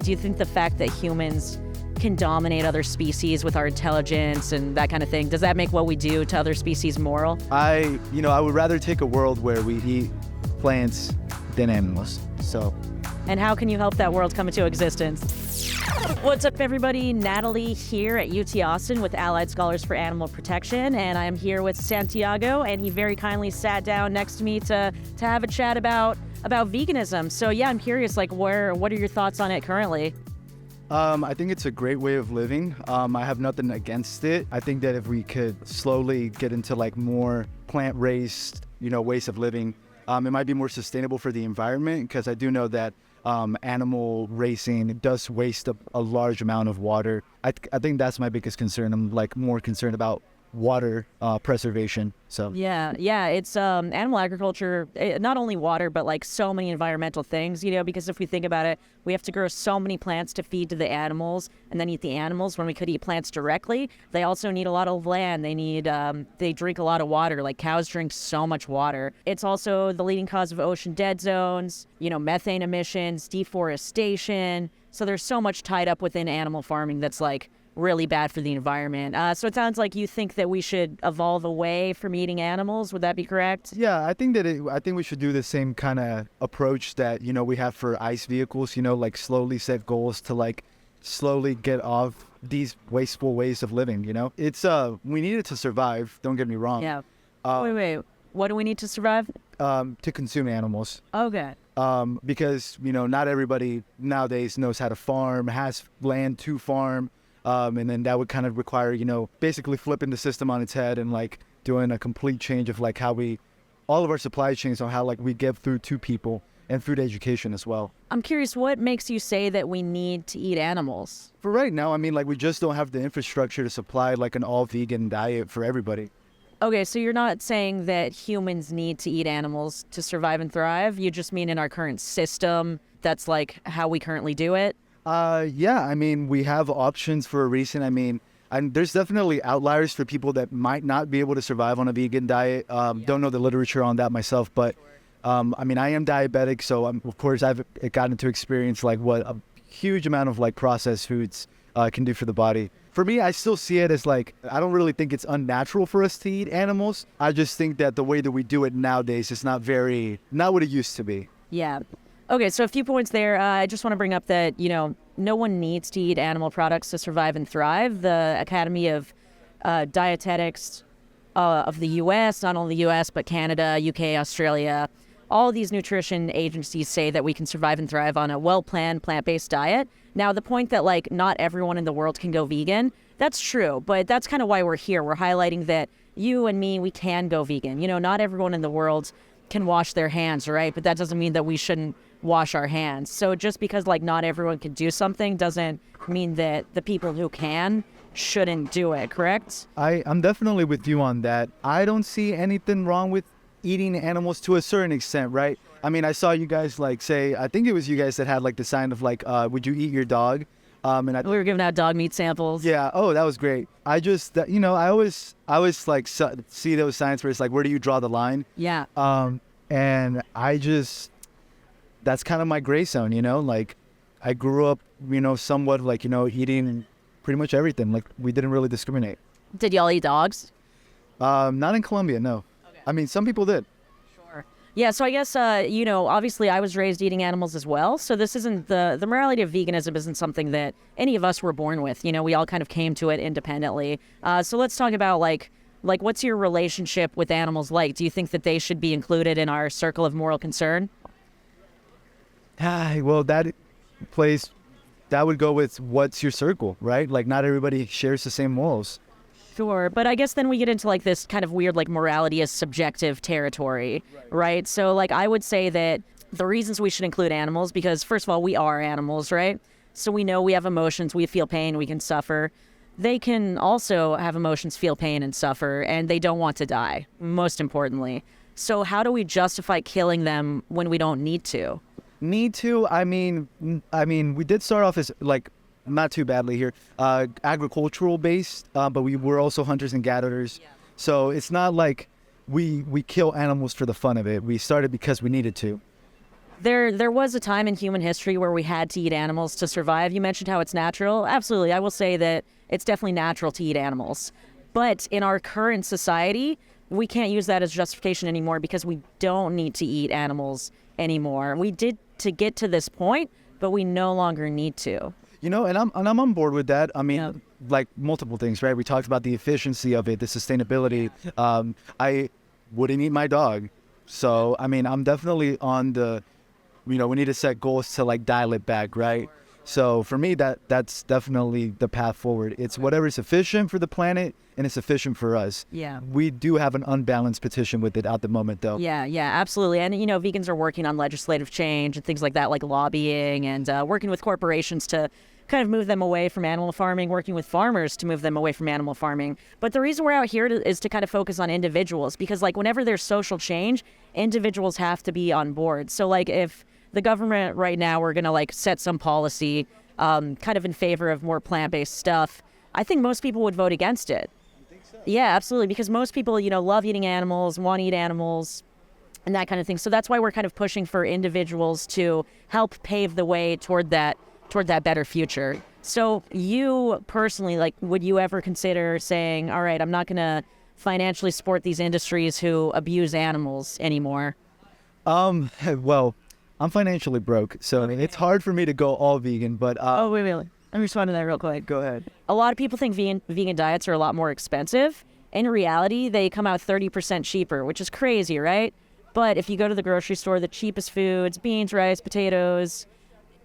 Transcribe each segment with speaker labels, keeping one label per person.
Speaker 1: do you think the fact that humans can dominate other species with our intelligence and that kind of thing, does that make what we do to other species moral?
Speaker 2: I would rather take a world where we eat plants than animals. So.
Speaker 1: And how can you help that world come into existence? What's up, everybody? Natalie here at UT Austin with Allied Scholars for Animal Protection, and I'm here with Santiago, and he very kindly sat down next to me to have a chat about veganism. So yeah, I'm curious, like, what are your thoughts on it currently?
Speaker 2: I think it's a great way of living. I have nothing against it. I think that if we could slowly get into like more plant-raised, ways of living, it might be more sustainable for the environment, because I do know that animal racing does waste a large amount of water. I think that's my biggest concern. I'm like more concerned about water preservation. So
Speaker 1: yeah, it's animal agriculture, not only water, but like so many environmental things, because if we think about it, we have to grow so many plants to feed to the animals and then eat the animals when we could eat plants directly. They also need a lot of land. They drink a lot of water. Like cows drink so much water. It's also the leading cause of ocean dead zones, methane emissions, deforestation. So there's so much tied up within animal farming that's like really bad for the environment. So it sounds like you think that we should evolve away from eating animals. Would that be correct?
Speaker 2: Yeah, I think we should do the same kind of approach that, we have for ICE vehicles, like slowly set goals to like slowly get off these wasteful ways of living, It's, we need it to survive, don't get me wrong.
Speaker 1: Yeah. Wait. What do we need to survive?
Speaker 2: To consume animals.
Speaker 1: Okay.
Speaker 2: Because, not everybody nowadays knows how to farm, has land to farm. And then that would kind of require, basically flipping the system on its head and like doing a complete change of like all of our supply chains on how like we get food to people and food education as well.
Speaker 1: I'm curious, what makes you say that we need to eat animals?
Speaker 2: For right now, we just don't have the infrastructure to supply like an all vegan diet for everybody.
Speaker 1: Okay, so you're not saying that humans need to eat animals to survive and thrive. You just mean in our current system, that's like how we currently do it?
Speaker 2: Yeah, we have options for a reason. And there's definitely outliers for people that might not be able to survive on a vegan diet. Don't know the literature on that myself, but I am diabetic, so of course I've gotten to experience like what a huge amount of like processed foods can do for the body. For me, I still see it as like, I don't really think it's unnatural for us to eat animals. I just think that the way that we do it nowadays is not what it used to be.
Speaker 1: Yeah. Okay, so a few points there. I just want to bring up that, no one needs to eat animal products to survive and thrive. The Academy of Dietetics of the U.S., not only the U.S., but Canada, UK, Australia, all these nutrition agencies say that we can survive and thrive on a well-planned plant-based diet. Now, the point that, like, not everyone in the world can go vegan, that's true, but that's kind of why we're here. We're highlighting that you and me, we can go vegan. Not everyone in the world can wash their hands, right? But that doesn't mean that we shouldn't wash our hands. So just because like not everyone can do something doesn't mean that the people who can shouldn't do it, correct?
Speaker 2: I'm definitely with you on that. I don't see anything wrong with eating animals to a certain extent, right? I saw you guys like say, I think it was you guys that had like the sign of like, would you eat your dog?
Speaker 1: We were giving out dog meat samples.
Speaker 2: Yeah. Oh, that was great. I just, I always like see those signs where it's like, where do you draw the line?
Speaker 1: Yeah.
Speaker 2: And that's kind of my gray zone, like I grew up, somewhat like, eating pretty much everything. Like we didn't really discriminate.
Speaker 1: Did y'all eat dogs?
Speaker 2: Not in Colombia, no. Okay. Some people did.
Speaker 1: Sure. Yeah, so I guess, obviously I was raised eating animals as well. So this isn't the morality of veganism isn't something that any of us were born with. We all kind of came to it independently. So let's talk about like what's your relationship with animals like? Do you think that they should be included in our circle of moral concern?
Speaker 2: Well, that would go with what's your circle, right? Like not everybody shares the same morals.
Speaker 1: Sure, but I guess then we get into like this kind of weird like morality as subjective territory, right? So like I would say that the reasons we should include animals, because first of all, we are animals, right? So we know we have emotions, we feel pain, we can suffer. They can also have emotions, feel pain, and suffer, and they don't want to die, most importantly. So how do we justify killing them when we don't need to?
Speaker 2: Need to? We did start off as like not too badly here, agricultural based, but we were also hunters and gatherers. Yeah. So it's not like we kill animals for the fun of it. We started because we needed to.
Speaker 1: There was a time in human history where we had to eat animals to survive. You mentioned how it's natural. Absolutely. I will say that it's definitely natural to eat animals. But in our current society, we can't use that as justification anymore because we don't need to eat animals anymore. We did to get to this point, but we no longer need to.
Speaker 2: You know, and I'm on board with that. I mean,
Speaker 1: Yeah.
Speaker 2: like multiple things, right? We talked about the efficiency of it, the sustainability. I wouldn't eat my dog. So, I mean, I'm definitely on the, we need to set goals to like dial it back, right? So for me, that's definitely the path forward. It's whatever is efficient for the planet and it's efficient for us.
Speaker 1: Yeah.
Speaker 2: We do have an unbalanced petition with it at the moment, though.
Speaker 1: Yeah, absolutely. And, vegans are working on legislative change and things like that, like lobbying and working with corporations to kind of move them away from animal farming, working with farmers to move them away from animal farming. But the reason we're out here is to kind of focus on individuals because, like, whenever there's social change, individuals have to be on board. So, like, if the government right now we're going to, like, set some policy kind of in favor of more plant-based stuff, I think most people would vote against it. Yeah, absolutely. Because most people, love eating animals, want to eat animals, and that kind of thing. So that's why we're kind of pushing for individuals to help pave the way toward that better future. So you personally, like, would you ever consider saying, all right, I'm not going to financially support these industries who abuse animals anymore?
Speaker 2: Well, I'm financially broke, so it's hard for me to go all vegan, but...
Speaker 1: Oh, wait. Let me respond to that real quick.
Speaker 2: Go ahead.
Speaker 1: A lot of people think vegan diets are a lot more expensive. In reality, they come out 30% cheaper, which is crazy, right? But if you go to the grocery store, the cheapest foods, beans, rice, potatoes,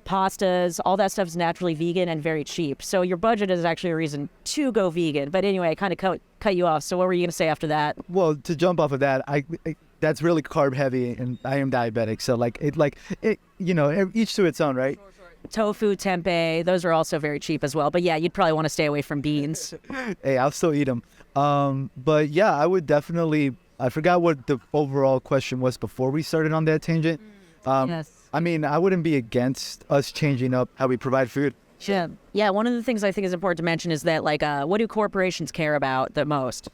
Speaker 1: pastas, all that stuff is naturally vegan and very cheap. So your budget is actually a reason to go vegan. But anyway, I kind of cut you off. So what were you going to say after that?
Speaker 2: Well, to jump off of that, I that's really carb heavy, and I am diabetic. So each to its own, right?
Speaker 1: Tofu, tempeh, those are also very cheap as well. But yeah, you'd probably want to stay away from beans.
Speaker 2: Hey, I'll still eat them. But yeah, I would definitely, I forgot what the overall question was before we started on that tangent.
Speaker 1: Yes.
Speaker 2: I mean, I wouldn't be against us changing up how we provide food.
Speaker 1: Sure. Yeah, one of the things I think is important to mention is that, like, what do corporations care about the most?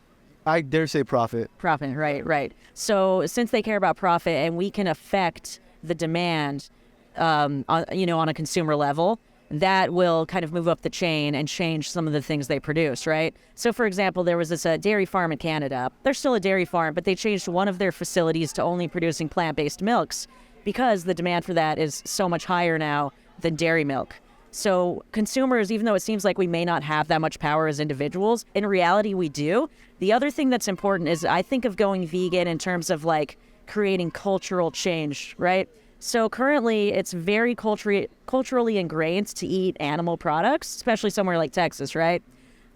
Speaker 2: I dare say profit.
Speaker 1: Profit, right. So since they care about profit and we can affect the demand, on a consumer level, that will kind of move up the chain and change some of the things they produce, right? So, for example, there was this dairy farm in Canada. They're still a dairy farm, but they changed one of their facilities to only producing plant-based milks because the demand for that is so much higher now than dairy milk. So consumers, even though it seems like we may not have that much power as individuals, in reality we do. The other thing that's important is I think of going vegan in terms of, like, creating cultural change, right? So currently it's very culturally ingrained to eat animal products, especially somewhere like Texas, right?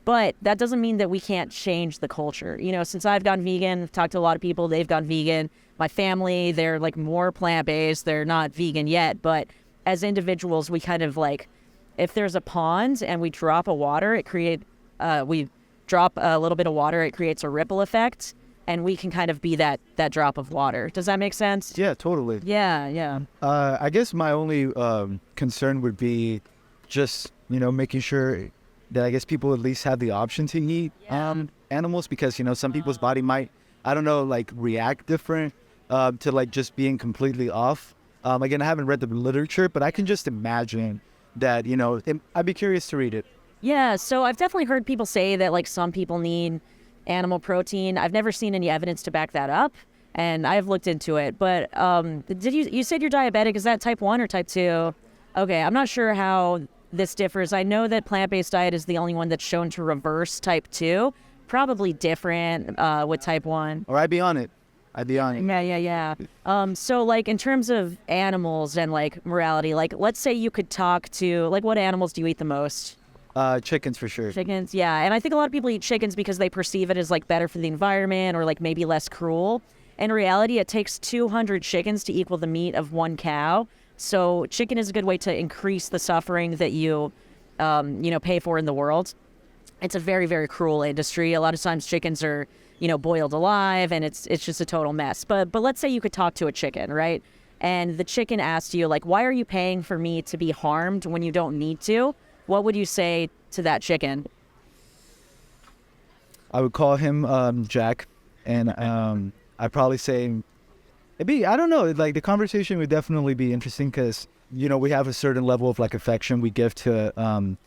Speaker 1: But that doesn't mean that we can't change the culture. Since I've gone vegan, I've talked to a lot of people, they've gone vegan. My family, they're, like, more plant-based. They're not vegan yet, but as individuals, we kind of, like, if there's a pond and we drop a little bit of water, it creates a ripple effect. And we can kind of be that drop of water. Does that make sense?
Speaker 2: Yeah, totally.
Speaker 1: Yeah.
Speaker 2: I guess my only concern would be just, making sure that I guess people at least have the option to eat animals because, some people's body might, I don't know, like react different to like just being completely off. Again, I haven't read the literature, but I can just imagine that, I'd be curious to read it.
Speaker 1: Yeah, so I've definitely heard people say that, like, some people need animal protein. I've never seen any evidence to back that up, and I've looked into it. But you said you're diabetic? Is that type 1 or type 2? Okay, I'm not sure how this differs. I know that plant-based diet is the only one that's shown to reverse type 2. Probably different with type 1.
Speaker 2: Or I'd be on it.
Speaker 1: Yeah. So, like, in terms of animals and, like, morality, like, let's say you could talk to, like, what animals do you eat the most?
Speaker 2: Chickens for sure.
Speaker 1: Chickens, yeah. And I think a lot of people eat chickens because they perceive it as, like, better for the environment or, like, maybe less cruel. In reality, it takes 200 chickens to equal the meat of one cow. So chicken is a good way to increase the suffering that you pay for in the world. It's a very, very cruel industry. A lot of times chickens are, boiled alive, and it's just a total mess. But let's say you could talk to a chicken, right? And the chicken asked you, like, why are you paying for me to be harmed when you don't need to? What would you say to that chicken?
Speaker 2: I would call him Jack, and I'd probably say, I don't know, like the conversation would definitely be interesting because, we have a certain level of like affection we give to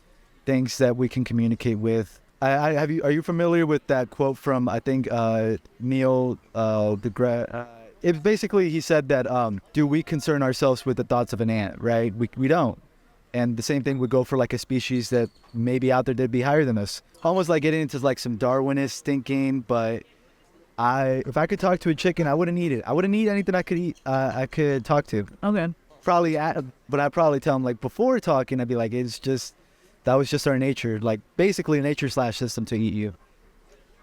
Speaker 2: things that we can communicate with. Are you familiar with that quote from, I think, Neil deGrasse? It basically, he said that, do we concern ourselves with the thoughts of an ant, right? We don't. And the same thing would go for like a species that may be out there that'd be higher than us. Almost like getting into like some Darwinist thinking, but if I could talk to a chicken, I wouldn't eat it. I wouldn't eat anything I could eat. I could talk to.
Speaker 1: Okay.
Speaker 2: But I'd probably tell them like before talking, I'd be like, that was just our nature, like basically a nature / system to eat you.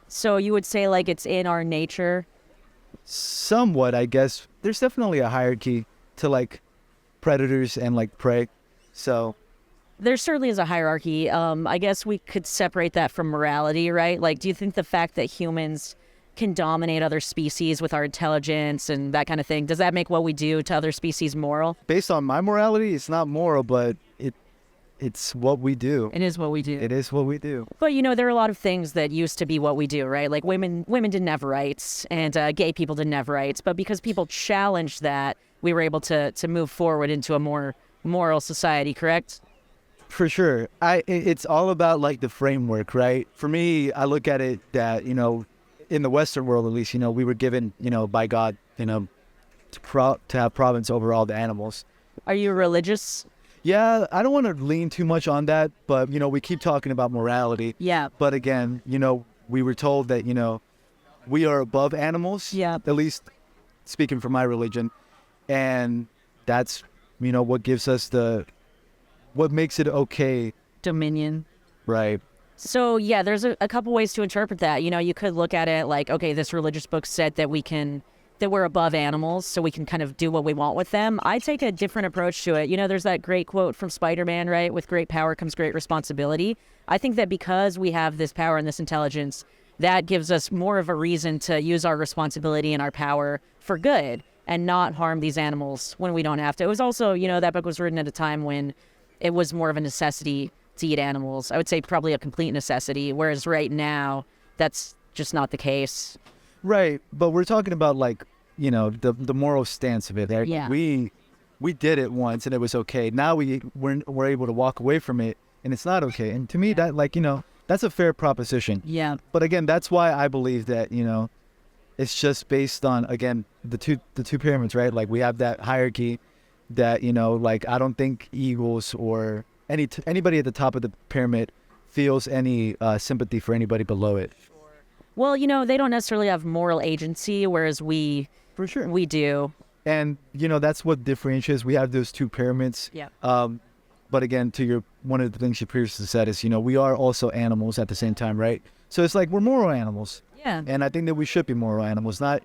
Speaker 1: So you would say like it's in our nature?
Speaker 2: Somewhat, I guess. There's definitely a hierarchy to like predators and like prey. So
Speaker 1: there certainly is a hierarchy. I guess we could separate that from morality, right? Like, do you think the fact that humans can dominate other species with our intelligence and that kind of thing, does that make what we do to other species moral?
Speaker 2: Based on my morality, it's not moral, but it's what we do.
Speaker 1: It is what we do.
Speaker 2: It is what we do.
Speaker 1: But, there are a lot of things that used to be what we do, right? Like women didn't have rights and gay people didn't have rights. But because people challenged that, we were able to move forward into a more moral society, correct?
Speaker 2: For sure. It's all about like the framework, right? For me, I look at it that, in the Western world, at least, we were given, by God, to have province over all the animals.
Speaker 1: Are you religious?
Speaker 2: Yeah, I don't want to lean too much on that, but, we keep talking about morality.
Speaker 1: Yeah.
Speaker 2: But again, we were told that, we are above animals.
Speaker 1: Yeah.
Speaker 2: At least speaking from my religion. And that's, what gives us what makes it okay.
Speaker 1: Dominion.
Speaker 2: Right.
Speaker 1: So, yeah, there's a couple ways to interpret that. You could look at it like, okay, this religious book said that we're above animals, so we can kind of do what we want with them. I take a different approach to it. There's that great quote from Spider-Man, right? With great power comes great responsibility. I think that because we have this power and this intelligence, that gives us more of a reason to use our responsibility and our power for good and not harm these animals when we don't have to. It was also, that book was written at a time when it was more of a necessity to eat animals. I would say probably a complete necessity, whereas right now, that's just not the case.
Speaker 2: Right, but we're talking about like, the moral stance of it. Right?
Speaker 1: Yeah.
Speaker 2: We did it once and it was okay. Now we're able to walk away from it and it's not okay. And to me, that like, that's a fair proposition.
Speaker 1: Yeah.
Speaker 2: But again, that's why I believe that, it's just based on, again, the two pyramids, right? Like we have that hierarchy that, like I don't think eagles or anybody at the top of the pyramid feels any sympathy for anybody below it.
Speaker 1: Well, they don't necessarily have moral agency, whereas we do.
Speaker 2: And, that's what differentiates. We have those two pyramids.
Speaker 1: Yeah.
Speaker 2: But again, one of the things you previously said is, we are also animals at the same time, right? So it's like we're moral animals.
Speaker 1: Yeah.
Speaker 2: And I think that we should be moral animals, not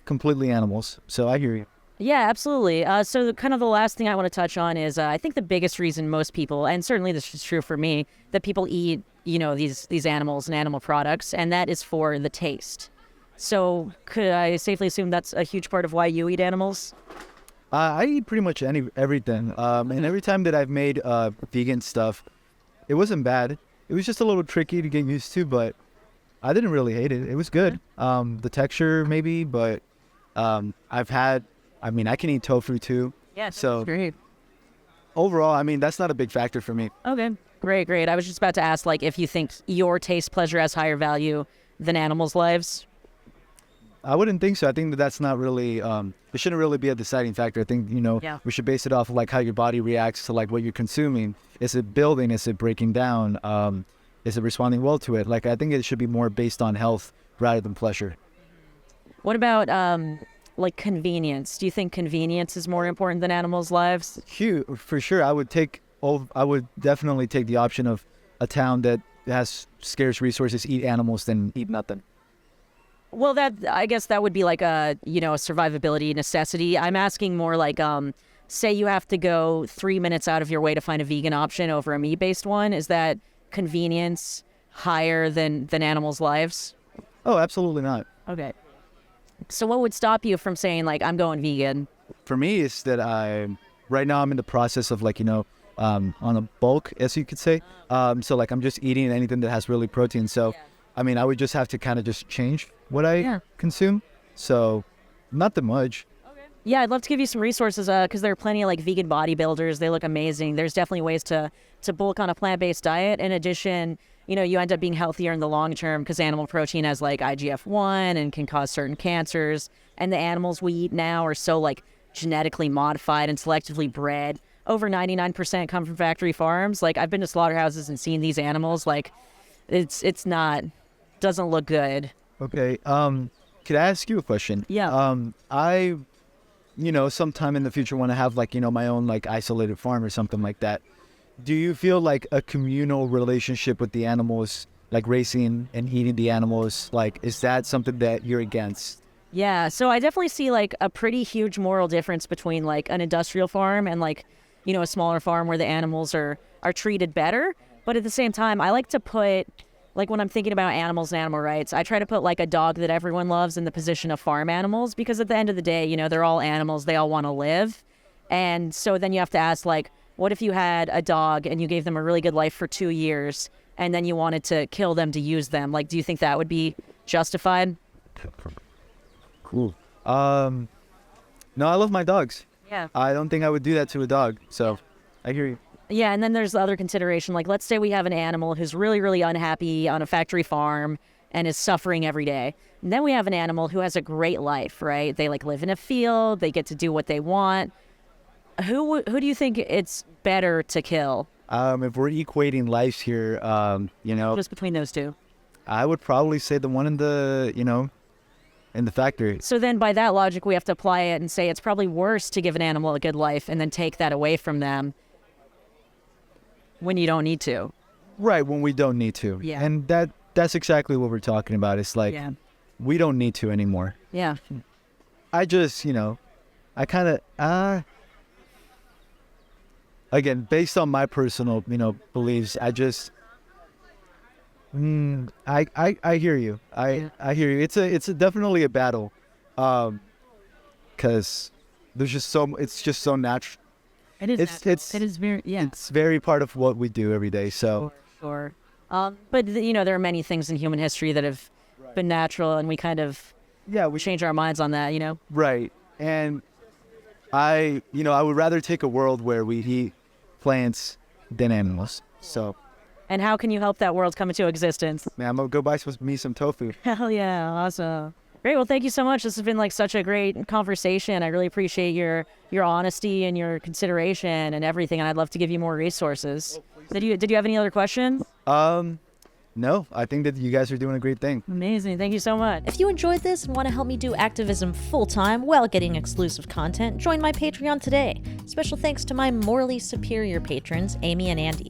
Speaker 2: completely animals. So I hear you.
Speaker 1: Yeah, absolutely. So kind of the last thing I want to touch on is I think the biggest reason most people, and certainly this is true for me, that people eat, these animals and animal products, and that is for the taste. So could I safely assume that's a huge part of why you eat animals?
Speaker 2: I eat pretty much everything. And every time that I've made vegan stuff, it wasn't bad. It was just a little tricky to get used to, but I didn't really hate it. It was good. The texture maybe, but I can eat tofu too.
Speaker 1: Yeah,
Speaker 2: so
Speaker 1: great.
Speaker 2: Overall, that's not a big factor for me.
Speaker 1: Okay, great. I was just about to ask, like, if you think your taste pleasure has higher value than animals' lives.
Speaker 2: I wouldn't think so. I think that's not really, it shouldn't really be a deciding factor. I think, we should base it off of like how your body reacts to like what you're consuming. Is it building? Is it breaking down? Is it responding well to it? Like, I think it should be more based on health rather than pleasure.
Speaker 1: What about, like convenience? Do you think convenience is more important than animals' lives?
Speaker 2: Huge, for sure. I would definitely take the option of a town that has scarce resources, eat animals, than eat nothing.
Speaker 1: Well, I guess that would be like a survivability necessity. I'm asking more like, say you have to go 3 minutes out of your way to find a vegan option over a meat-based one. Is that convenience higher than animals' lives?
Speaker 2: Oh, absolutely not.
Speaker 1: Okay. So what would stop you from saying like, I'm going vegan? For
Speaker 2: me, it's that right now I'm in the process of like, on a bulk, as you could say. So like I'm just eating anything that has really protein. So, I would just have to kind of just change what I consume. So not that much.
Speaker 1: Yeah, I'd love to give you some resources because there are plenty of like vegan bodybuilders. They look amazing. There's definitely ways to bulk on a plant-based diet. In addition, you end up being healthier in the long term because animal protein has like IGF-1 and can cause certain cancers. And the animals we eat now are so like genetically modified and selectively bred. Over 99% come from factory farms. Like I've been to slaughterhouses and seen these animals. Like it's not, doesn't look good.
Speaker 2: Okay. Could I ask you a question?
Speaker 1: Yeah.
Speaker 2: I sometime in the future want to have like, my own like isolated farm or something like that. Do you feel like a communal relationship with the animals, like raising and eating the animals, like, is that something that you're against?
Speaker 1: Yeah, so I definitely see like a pretty huge moral difference between like an industrial farm and like, a smaller farm where the animals are treated better. But at the same time, I like to put, like when I'm thinking about animals and animal rights, I try to put like a dog that everyone loves in the position of farm animals because at the end of the day, they're all animals, they all want to live. And so then you have to ask like, what if you had a dog and you gave them a really good life for 2 years and then you wanted to kill them to use them? Like, do you think that would be justified?
Speaker 2: Cool. No, I love my dogs.
Speaker 1: Yeah.
Speaker 2: I don't think I would do that to a dog. So I hear you.
Speaker 1: Yeah, and then there's the other consideration. Like, let's say we have an animal who's really, really unhappy on a factory farm and is suffering every day. And then we have an animal who has a great life, right? They like live in a field. They get to do what they want. Who do you think it's better to kill?
Speaker 2: If we're equating lives here,
Speaker 1: Just between those two.
Speaker 2: I would probably say the one in the, in the factory.
Speaker 1: So then by that logic, we have to apply it and say it's probably worse to give an animal a good life and then take that away from them when you don't need to.
Speaker 2: Right, when we don't need to.
Speaker 1: Yeah.
Speaker 2: And that's exactly what we're talking about. It's like, we don't need to anymore.
Speaker 1: Yeah.
Speaker 2: I just, I kind of, again, based on my personal, beliefs, I just, I hear you. I hear you. It's definitely a battle, because there's just it's just so natural.
Speaker 1: It is. It is very. Yeah.
Speaker 2: It's very part of what we do every day. So.
Speaker 1: Sure. But there are many things in human history that have been natural, and we kind of we change our minds on that.
Speaker 2: Right. And I would rather take a world where we eat plants than animals. So.
Speaker 1: And how can you help that world come into existence?
Speaker 2: Man, I'm gonna go buy me some tofu.
Speaker 1: Hell yeah, awesome. Great, well, thank you so much. This has been like such a great conversation. I really appreciate your honesty and your consideration and everything, and I'd love to give you more resources. Did you have any other questions?
Speaker 2: No, I think that you guys are doing a great thing.
Speaker 1: Amazing, thank you so much.
Speaker 3: If you enjoyed this and want to help me do activism full-time while getting exclusive content, join my Patreon today. Special thanks to my morally superior patrons, Amy and Andy.